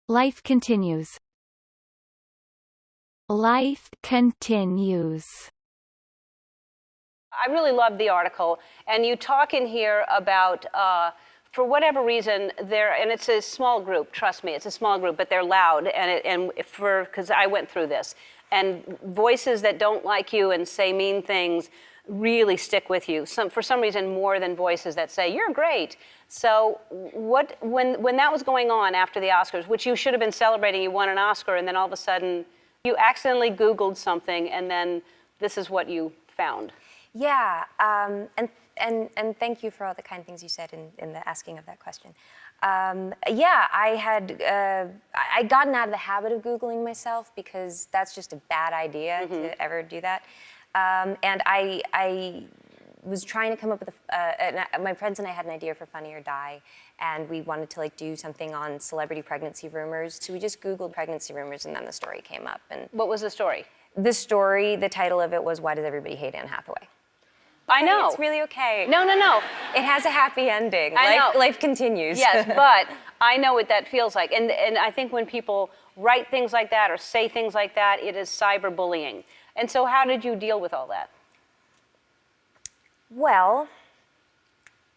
Life continues. Life continues. I really loved the article, and you talk in here about, for whatever reason, and it's a small group, trust me, it's a small group, but they're loud, because I went through this, and voices that don't like you and say mean things really stick with you, for some reason more than voices that say, you're great. So when that was going on after the Oscars, which you should have been celebrating, you won an Oscar, and then all of a sudden you accidentally Googled something, and then this is what you found. Yeah, and thank you for all the kind things you said in the asking of that question. Yeah, I'd gotten out of the habit of Googling myself because that's just a bad idea to ever do that. And I was trying to come up with my friends and I had an idea for Funny or Die, and we wanted to do something on celebrity pregnancy rumors. So we just Googled pregnancy rumors, and then the story came up. And what was the story? The story, the title of it was "Why Does Everybody Hate Anne Hathaway?" I know. It's really okay. No. It has a happy ending. Life continues. Yes, but I know what that feels like. And I think when people write things like that or say things like that, it is cyberbullying. And so how did you deal with all that? Well,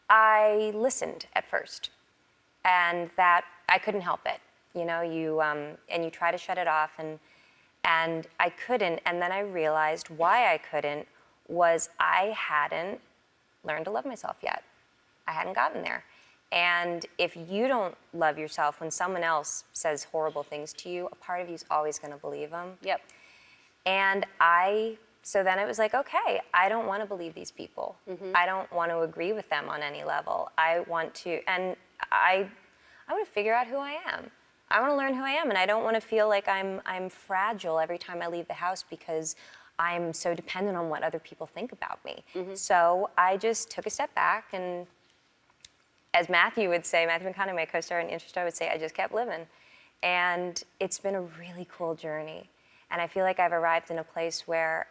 I listened at first, and that I couldn't help it. And you try to shut it off, and I couldn't. And then I realized why I couldn't was I hadn't learned to love myself yet. I hadn't gotten there. And if you don't love yourself, when someone else says horrible things to you, a part of you is always going to believe them. Yep. And so then it was like, okay, I don't want to believe these people. I don't want to agree with them on any level. I want to figure out who I am. I want to learn who I am, and I don't want to feel like I'm fragile every time I leave the house because I'm so dependent on what other people think about me. So I just took a step back, and as Matthew McConaughey, my co-star and intro would say, I just kept living. And it's been a really cool journey. And I feel like I've arrived in a place where,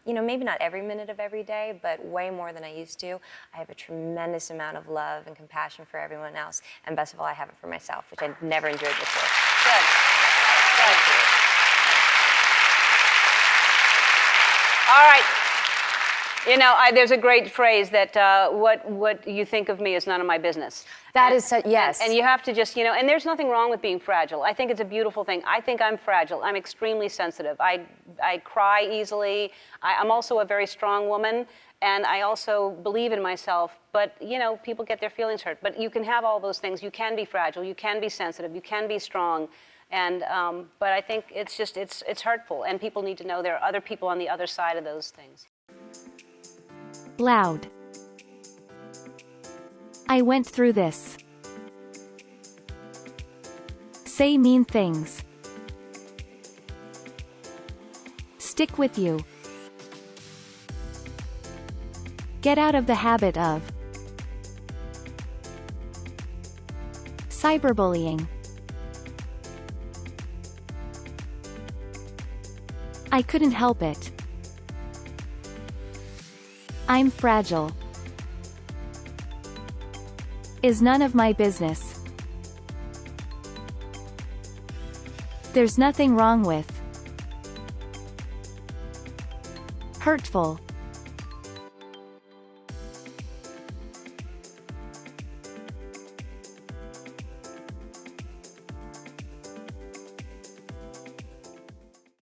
maybe not every minute of every day, but way more than I used to. I have a tremendous amount of love and compassion for everyone else. And best of all, I have it for myself, which I'd never enjoyed before. Good. All right. There's a great phrase that what you think of me is none of my business. That is so, yes. And you have to just, and there's nothing wrong with being fragile. I think it's a beautiful thing. I think I'm fragile. I'm extremely sensitive. I cry easily. I'm also a very strong woman, and I also believe in myself. But, people get their feelings hurt. But you can have all those things. You can be fragile. You can be sensitive. You can be strong. And but I think it's just, it's hurtful. And people need to know there are other people on the other side of those things. Loud. I went through this. Say mean things. Stick with you. Get out of the habit of cyberbullying. I couldn't help it. I'm fragile. Is none of my business. There's nothing wrong with hurtful.